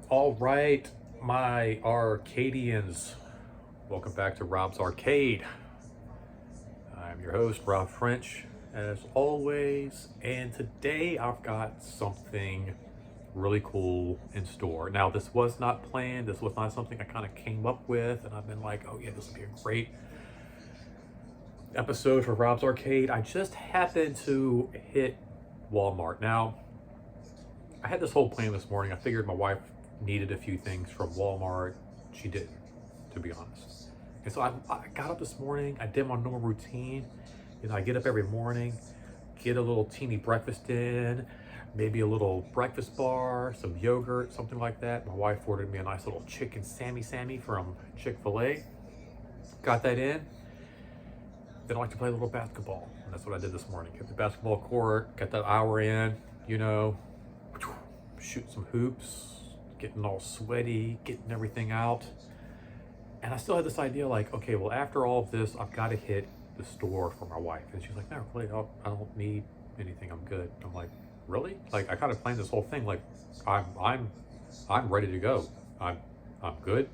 All right, my Arcadians, welcome back to Rob's Arcade. I'm your host, Rob French, as always, and today I've got something really cool in store. Now, this was not planned. This was not something I kind of came up with, and I've been like, oh yeah, this will be a great episode for Rob's Arcade. I just happened to hit Walmart. Now, I had this whole plan this morning. I figured my wife needed a few things from Walmart. She didn't, to be honest. And so I got up this morning. I did my normal routine. You know, I get up every morning, get a little teeny breakfast in, maybe a little breakfast bar, some yogurt, something like that. My wife ordered me a nice little chicken Sammy from Chick-fil-A. Got that in. Then I like to play a little basketball. And that's what I did this morning. Hit the basketball court, got that hour in, you know, shoot some hoops, getting all sweaty, getting everything out. And I still had this idea like, okay, well, after all of this, I've got to hit the store for my wife. And she's like, no, really, I don't need anything. I'm good. I'm like, really? Like, I kind of planned this whole thing. Like, I'm ready to go. I'm good.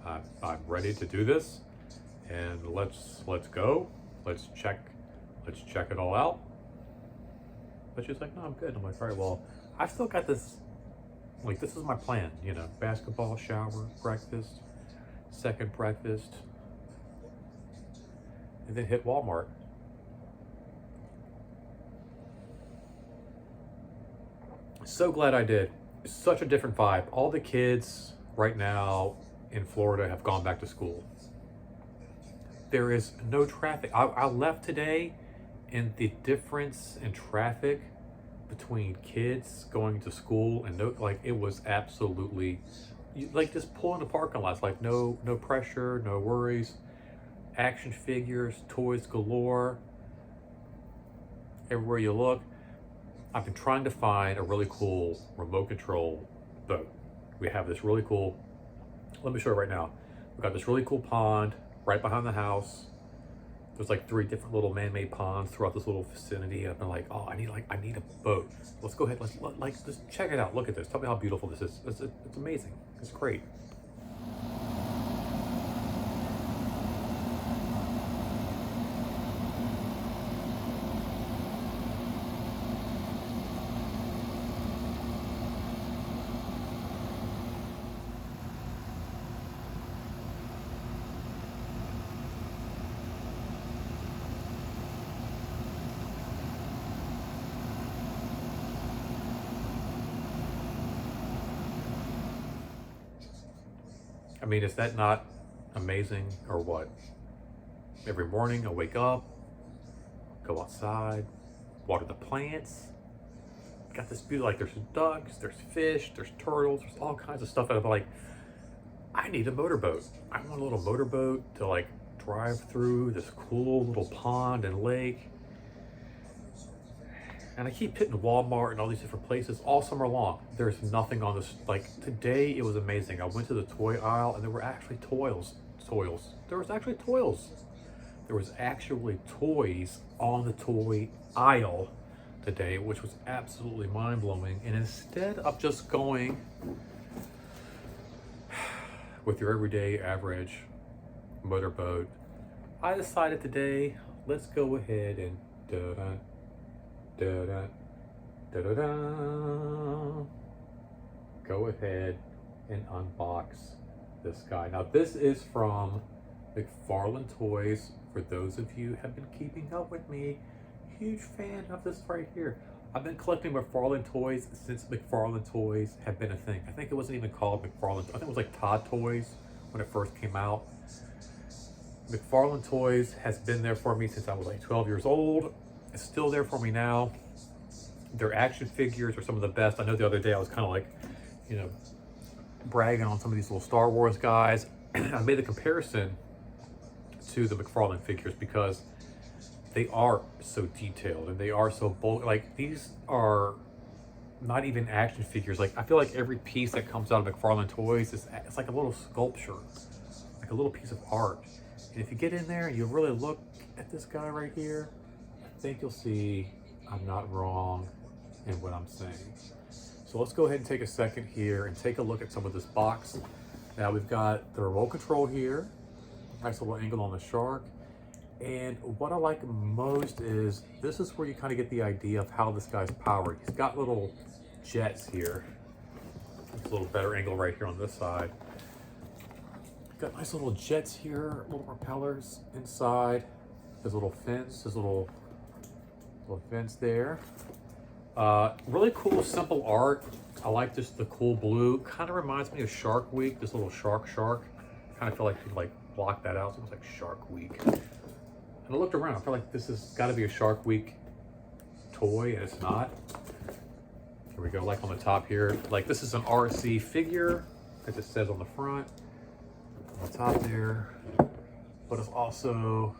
I'm ready to do this. And let's go. Let's check it all out. But she's like, no, I'm good. I'm like, all right, well, I've still got this, like, this is my plan, you know, basketball, shower, breakfast, second breakfast, and then hit Walmart. So glad I did. It's such a different vibe. All the kids right now in Florida have gone back to school. There is no traffic. I left today, and the difference in traffic between kids going to school and no, like, it was absolutely, like, just pulling the parking lots, like no pressure, no worries, action figures, toys galore, everywhere you look. I've been trying to find a really cool remote control boat. We have this really cool, let me show you right now. We've got this really cool pond right behind the house. There's like 3 different little man-made ponds throughout this little vicinity. I've been like, oh, I need a boat. Let's go ahead. Let's just check it out. Look at this. Tell me how beautiful this is. It's amazing. It's great. I mean, is that not amazing or what? Every morning I wake up, go outside, water the plants. Got this beauty, like there's ducks, there's fish, there's turtles, there's all kinds of stuff. And I'm like, I need a motorboat. I want a little motorboat to like drive through this cool little pond and lake. And I keep hitting Walmart and all these different places all summer long. There's nothing on this. Like today, it was amazing. I went to the toy aisle and there were actually toys. There was actually toys. There was actually toys on the toy aisle today, which was absolutely mind-blowing. And instead of just going with your everyday average motorboat, I decided today, let's go ahead and go ahead and unbox this guy. Now this is from McFarlane Toys. For those of you who have been keeping up with me, huge fan of this right here. I've been collecting McFarlane Toys since McFarlane Toys have been a thing. I think it wasn't even called McFarlane. I think it was like Todd Toys when it first came out. McFarlane Toys has been there for me since I was like 12 years old. It's still there for me now. Their action figures are some of the best. I know the other day I was kind of like, you know, bragging on some of these little Star Wars guys. I made the comparison to the McFarlane figures because they are so detailed and they are so bold. Like, these are not even action figures. Like, I feel like every piece that comes out of McFarlane Toys is, it's like a little sculpture, like a little piece of art. And if you get in there and you really look at this guy right here, I think you'll see I'm not wrong in what I'm saying. So let's go ahead and take a second here and take a look at some of this box. Now we've got the remote control here, nice little angle on the shark. And what I like most is this is where you kind of get the idea of how this guy's powered. He's got little jets here. A little better angle right here on this side. Got nice little jets here, little propellers inside. His little fins, his little vents there. Really cool, simple art. I like this, the cool blue. Kind of reminds me of Shark Week, this little shark. Kind of feel like you could like block that out. It's almost like Shark Week. And I looked around, I feel like this has got to be a Shark Week toy, and it's not. Here we go, like on the top here. Like, this is an RC figure, as it says on the front. On the top there. But it's also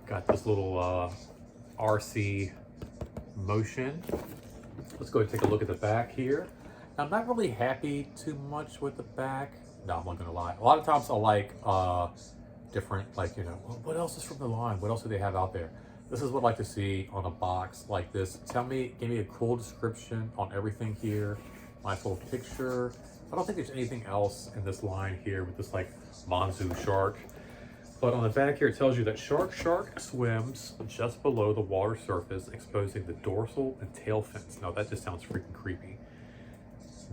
got this little RC motion. Let's go ahead and take a look at the back here. Now, I'm not really happy too much with the back. No, I'm not gonna lie. A lot of times I like different, like, you know, what else is from the line? What else do they have out there? This is what I like to see on a box like this. Give me a cool description on everything here. Nice little picture. I don't think there's anything else in this line here with this like Monzu shark. But on the back here, it tells you that Shark swims just below the water surface, exposing the dorsal and tail fins. Now that just sounds freaking creepy.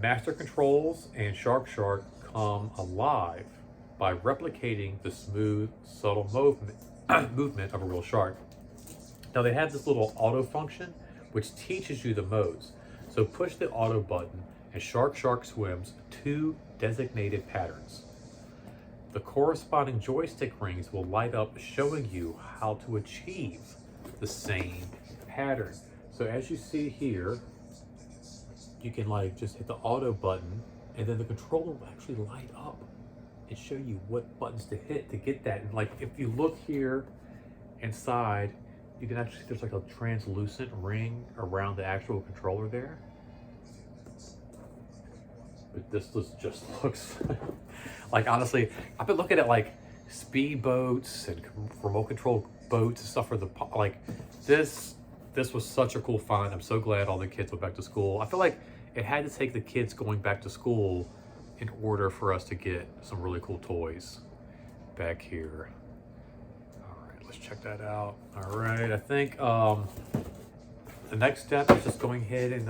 Master controls and Shark come alive by replicating the smooth, subtle movement of a real shark. Now they have this little auto function, which teaches you the modes. So push the auto button and Shark swims 2 designated patterns. The corresponding joystick rings will light up, showing you how to achieve the same pattern. So as you see here, you can like just hit the auto button and then the controller will actually light up and show you what buttons to hit to get that. And like, if you look here inside, you can actually see there's like a translucent ring around the actual controller there. But this just looks like, honestly, I've been looking at like speedboats and remote control boats and stuff for the, like, this was such a cool find. I'm so glad all the kids went back to school. I feel like it had to take the kids going back to school in order for us to get some really cool toys back here. All right, let's check that out. All right, I think the next step is just going ahead and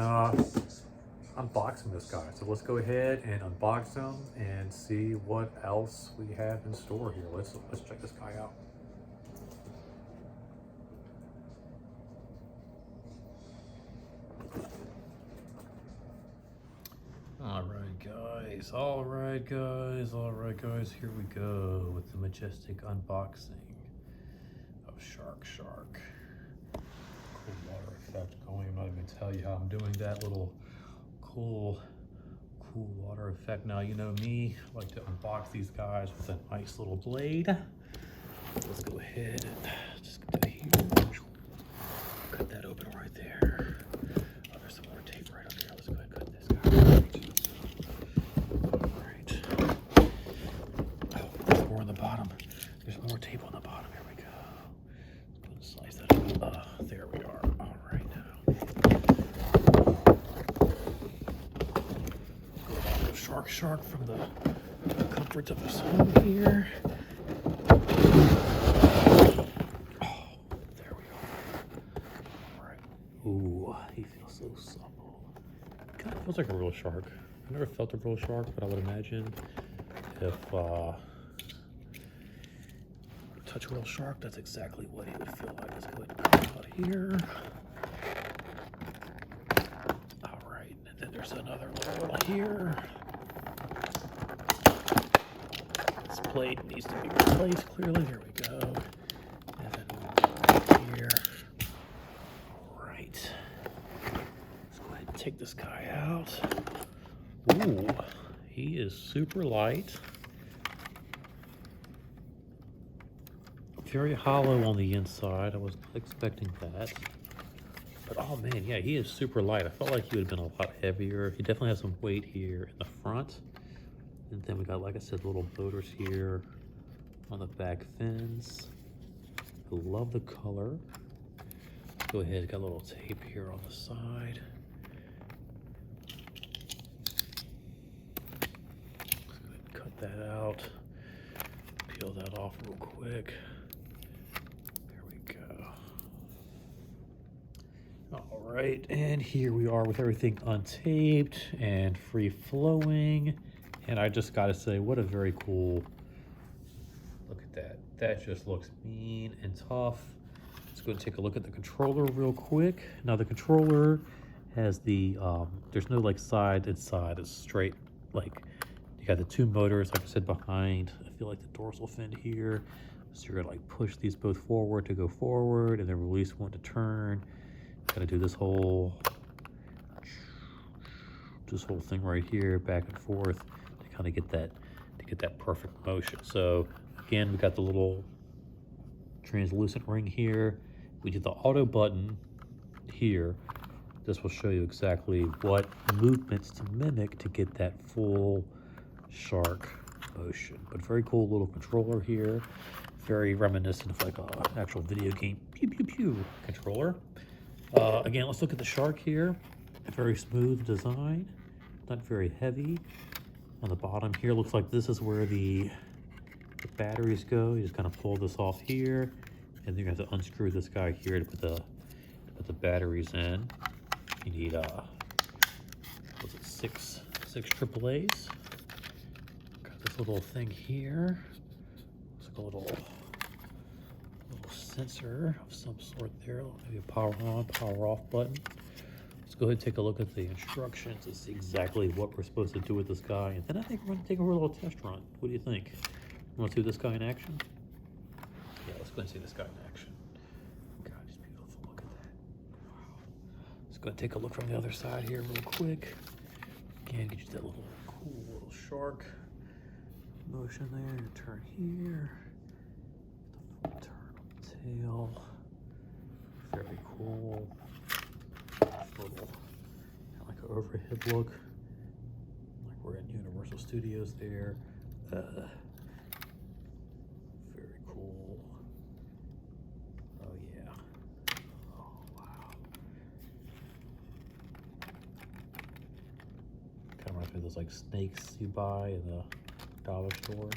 unboxing this guy. So let's go ahead and unbox him and see what else we have in store here. Let's check this guy out. All right guys, here we go with the majestic unboxing of Shark. Cool water effect going. I'm not even tell you how I'm doing that little cool water effect. Now, you know me, I like to unbox these guys with a nice little blade. Let's go ahead and just go here. Cut that open right there. Oh, there's some more tape right up here. Let's go ahead and cut this guy. All right. Oh, there's more on the bottom. There's more tape on the bottom. Here we go. Let's go and slice that up. There we are. All right now. Shark from the comforts of his home here. Oh, there we are. All right. Ooh, he feels so supple. Kind of feels like a real shark. I've never felt a real shark, but I would imagine if touch a real shark, that's exactly what he would feel like. Let's go ahead and cut it out here. All right, and then there's another little here. This plate needs to be replaced clearly. Here we go. And then right here. take this guy out. Ooh, he is super light. Very hollow on the inside. I was not expecting that. But oh man, yeah, he is super light. I felt like he would have been a lot heavier. He definitely has some weight here in the front. And then we got, like I said, little motors here on the back fins. I love the color. Go ahead, got a little tape here on the side. Let's go ahead and cut that out. Peel that off real quick. There we go. All right, and here we are with everything untaped and free flowing. And I just gotta say, what a very cool, look at that. That just looks mean and tough. Let's go and take a look at the controller real quick. Now the controller has the, there's no like side and side, it's straight, like you got the two motors, like I said, behind. I feel like the dorsal fin here. So you're gonna like push these both forward to go forward and then release one to turn. Gotta do this whole thing right here, back and forth to kind of get that perfect motion. So again, we got the little translucent ring here. We did the auto button here. This will show you exactly what movements to mimic to get that full shark motion. But very cool little controller here. Very reminiscent of like an actual video game pew pew pew controller. Again, let's look at the shark here. A very smooth design, not very heavy. On the bottom here, looks like this is where the batteries go. You just kind of pull this off here, and then you have to unscrew this guy here to put the batteries in. You need what's it, six AAAs. Got this little thing here. It's like a little sensor of some sort there. Maybe a power on, power off button. Let's go ahead and take a look at the instructions to see exactly what we're supposed to do with this guy. And then I think we're going to take a little test run. What do you think? You want to see this guy in action? Yeah, let's go and see this guy in action. God, he's beautiful. Look at that. Wow. Let's go and take a look from the other side here real quick. Again, get you that little cool little shark motion there. Turn here. The full turn on the tail. Very cool. Little, like an overhead look, like we're in Universal Studios there. Very cool. Oh yeah. Oh wow. Kind of reminds me of those like snakes you buy in the dollar store.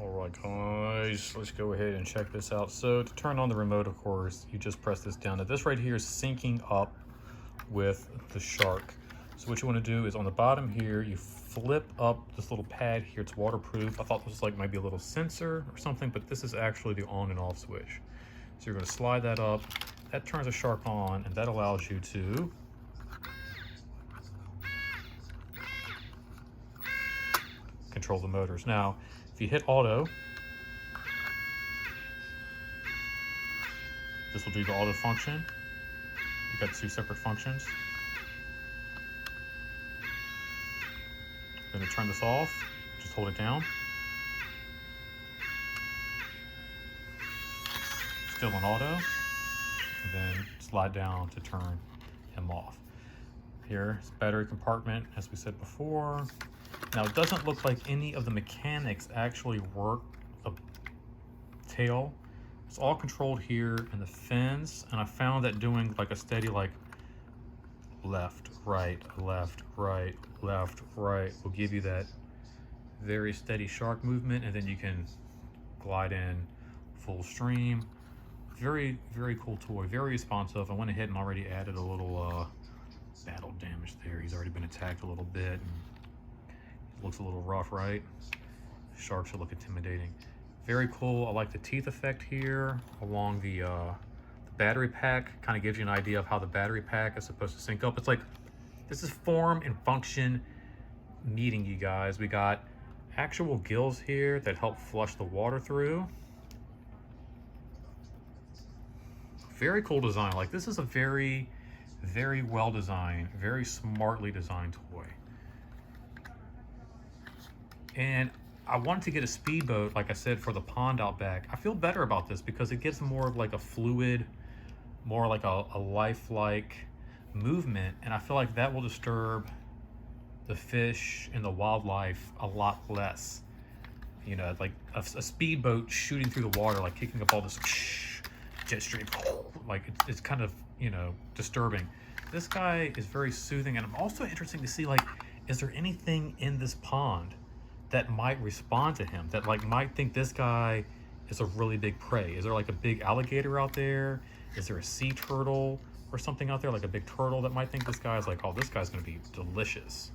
Alright guys, let's go ahead and check this out. So to turn on the remote, of course, you just press this down. Now this right here is syncing up with the shark. So what you want to do is on the bottom here, you flip up this little pad here. It's waterproof. I thought this was like maybe a little sensor or something, but this is actually the on and off switch. So you're going to slide that up. That turns the shark on, and that allows you to control the motors. Now, if you hit auto, this will do the auto function. You got two separate functions. Then to turn this off, just hold it down. Still on auto, and then slide down to turn him off. Here's battery compartment, as we said before. Now it doesn't look like any of the mechanics actually work the tail. It's all controlled here in the fins, and I found that doing like a steady like left, right, left, right, left, right will give you that very steady shark movement, and then you can glide in full stream. Very, very cool toy, very responsive. I went ahead and already added a little battle damage there. He's already been attacked a little bit. And looks a little rough, right? Shark should look intimidating. Very cool. I like the teeth effect here along the battery pack. Kind of gives you an idea of how the battery pack is supposed to sync up. It's like, this is form and function meeting, you guys. We got actual gills here that help flush the water through. Very cool design. Like, this is a very, very well designed, very smartly designed toy. And I wanted to get a speedboat, like I said, for the pond out back. I feel better about this because it gives more of like a fluid, more like a lifelike movement. And I feel like that will disturb the fish and the wildlife a lot less. You know, like a speedboat shooting through the water, like kicking up all this jet stream, like it's kind of, you know, disturbing. This guy is very soothing, and I'm also interested to see, like, is there anything in this pond that might respond to him, that like might think this guy is a really big prey? Is there like a big alligator out there? Is there a sea turtle or something out there, like a big turtle that might think this guy's like, oh, this guy's gonna be delicious?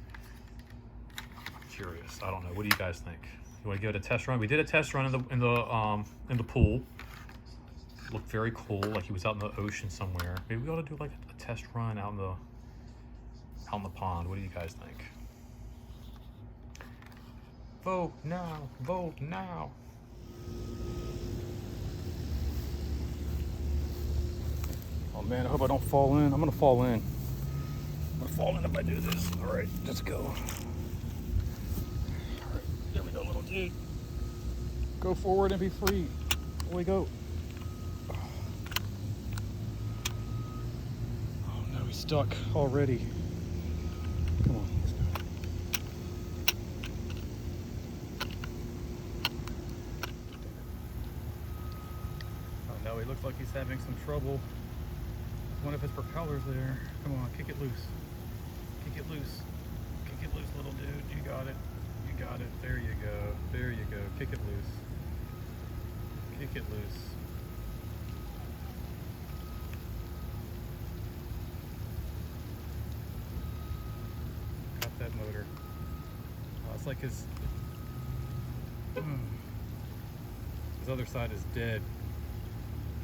I'm curious. I don't know. What do you guys think? You want to give it a test run? We did a test run in the pool. Looked very cool, like he was out in the ocean somewhere. Maybe we ought to do like a test run out in the pond. What do you guys think? Vote now, vote now. Oh man, I hope I don't fall in. I'm gonna fall in. I'm gonna fall in if I do this. All right, let's go. All right, there we go, little dude. Go forward and be free. Away we go. Oh no, he's stuck already. Come on, let's go. Oh no, he looks like he's having some trouble. One of his propellers there. Come on, kick it loose. Kick it loose. Kick it loose, little dude. You got it. You got it. There you go. There you go. Kick it loose. Kick it loose. Got that motor. Oh, it's like his other side is dead.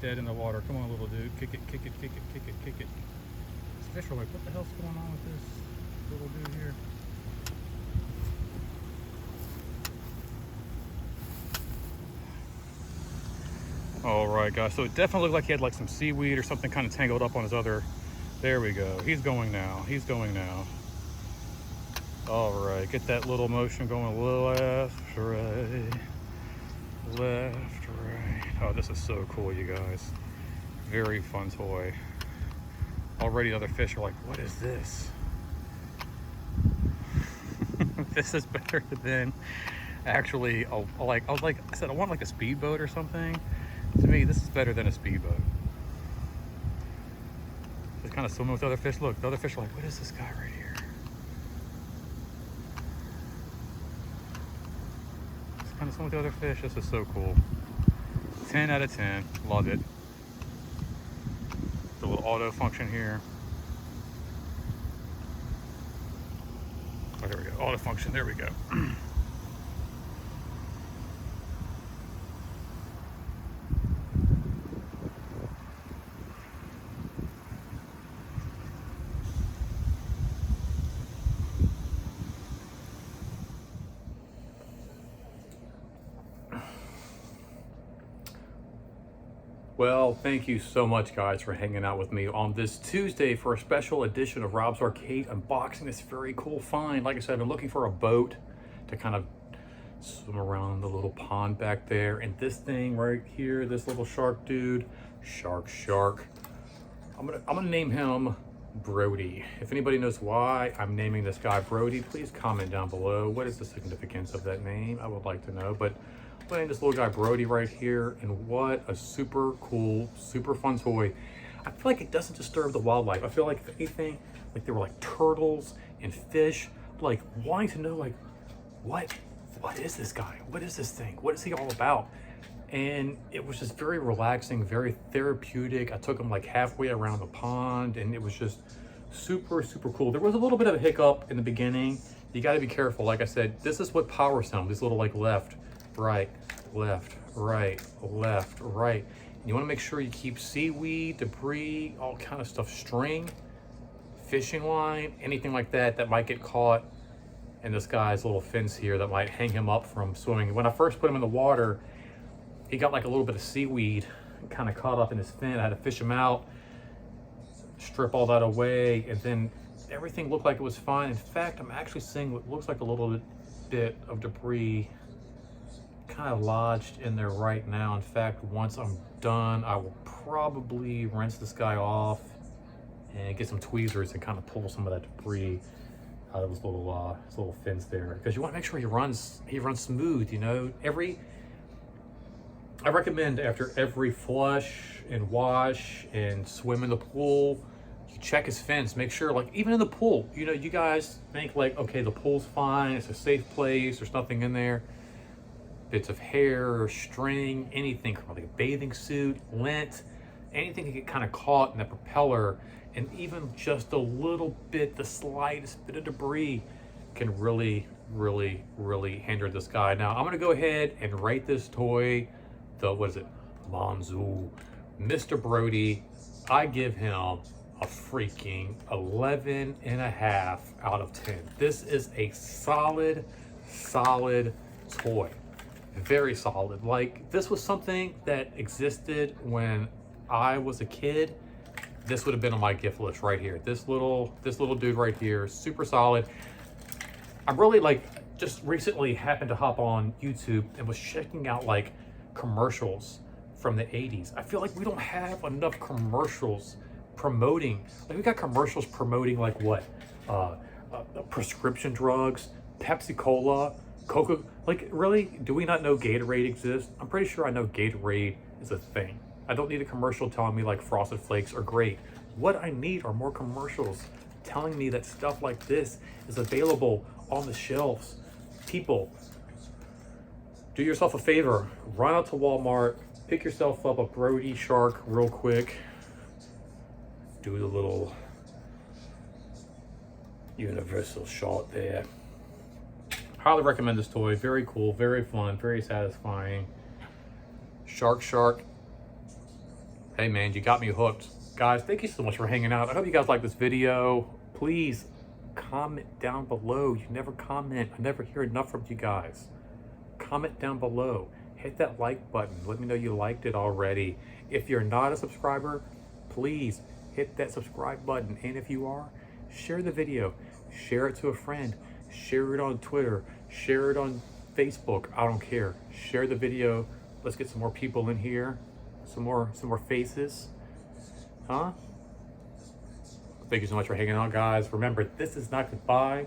Dead in the water. Come on, little dude. Kick it, kick it, kick it, kick it, kick it. These fish are like, what the hell's going on with this little dude here? All right, guys. So it definitely looked like he had like some seaweed or something kind of tangled up on his other. There we go. He's going now. He's going now. All right. Get that little motion going. Left, right. Left, right. Oh, this is so cool, you guys. Very fun toy. Already other fish are like, what is this? This is better than actually, like I said, I want like a speedboat or something. To me, this is better than a speedboat. Just kind of swimming with other fish. Look, the other fish are like, what is this guy right here? Just kind of swimming with the other fish. This is so cool. 10 out of 10. Love it. The little auto function here. Oh, there we go. Auto function. There we go. Well, thank you so much, guys, for hanging out with me on this Tuesday for a special edition of Rob's Arcade, unboxing this very cool find. Like I said, I've been looking for a boat to kind of swim around the little pond back there. And this thing right here, this little shark dude, shark. I'm gonna name him Brody. If anybody knows why I'm naming this guy Brody, please comment down below. What is the significance of that name? I would like to know. But I'm gonna name this little guy Brody right here, and what a super cool, super fun toy. I feel like it doesn't disturb the wildlife. I feel like if anything, like there were like turtles and fish, like wanting to know like, what is this guy? What is this thing? What is he all about? And it was just very relaxing, very therapeutic. I took him like halfway around the pond, and it was just Super, super cool. There was a little bit of a hiccup in the beginning. You got to be careful. Like I said, this is what powers them. This little like left, right, left, right, left, right. And you want to make sure you keep seaweed, debris, all kind of stuff, string, fishing line, anything like that that might get caught in this guy's little fins here that might hang him up from swimming. When I first put him in the water, he got like a little bit of seaweed kind of caught up in his fin. I had to fish him out, strip all that away, and then everything looked like it was fine. In fact, I'm actually seeing what looks like a little bit of debris kind of lodged in there right now. In fact, once I'm done, I will probably rinse this guy off and get some tweezers and kind of pull some of that debris out of his little fins there, because you want to make sure he runs smooth. You know, I recommend after every flush and wash and swim in the pool, you check his fins, make sure, like even in the pool, you know, you guys think like, okay, the pool's fine, it's a safe place, there's nothing in there. Bits of hair or string, anything from like a bathing suit, lint, anything that get kind of caught in the propeller, and even just a little bit, the slightest bit of debris can really, really, really hinder this guy. Now I'm gonna go ahead and rate this toy, what is it? Monzu, Mr. Brody. I give him a freaking 11.5 out of 10. This is a solid toy. Very solid. Like, this was something that existed when I was a kid. This would have been on my gift list right here. This little dude right here, super solid. I'm really like, just recently happened to hop on YouTube and was checking out like commercials from the 80s. I feel like we don't have enough commercials promoting, like we got commercials promoting like what? Prescription drugs, Pepsi Cola, Coca. Like, really, do we not know Gatorade exists? I'm pretty sure I know Gatorade is a thing. I don't need a commercial telling me like Frosted Flakes are great. What I need are more commercials telling me that stuff like this is available on the shelves. People, do yourself a favor, run out to Walmart, pick yourself up a Brody shark real quick, do the little universal shot there. Highly recommend this toy. Very cool, very fun, very satisfying. Shark. Hey man, you got me hooked. Guys, thank you so much for hanging out. I hope you guys like this video. Please comment down below. You never comment. I never hear enough from you guys. Comment down below. Hit that like button. Let me know you liked it already. If you're not a subscriber, please hit that subscribe button. And if you are, share the video. Share it to a friend. Share it on Twitter. Share it on Facebook. I don't care. Share the video. Let's get some more people in here. Some more faces. Huh? Thank you so much for hanging out, guys. Remember, this is not goodbye.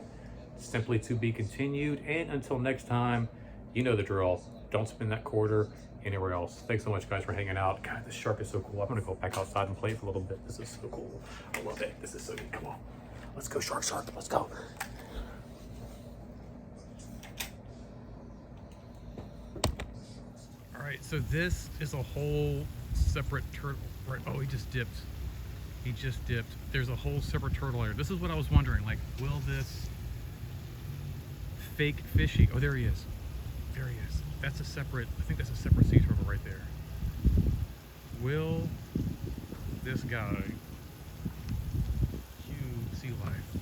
Simply to be continued. And until next time, you know the drill. Don't spend that quarter anywhere else. Thanks so much, guys, for hanging out. God, this shark is so cool. I'm gonna go back outside and play for a little bit. This is so cool. I love it. This is so good. Come on. Let's go, shark. Let's go. All right, so this is a whole separate turtle. Right? Oh, he just dipped. There's a whole separate turtle here. This is what I was wondering. Like, will this fake fishy? Oh, there he is. That's a separate, I think that's a separate sea turtle right there. Will this guy, sea life,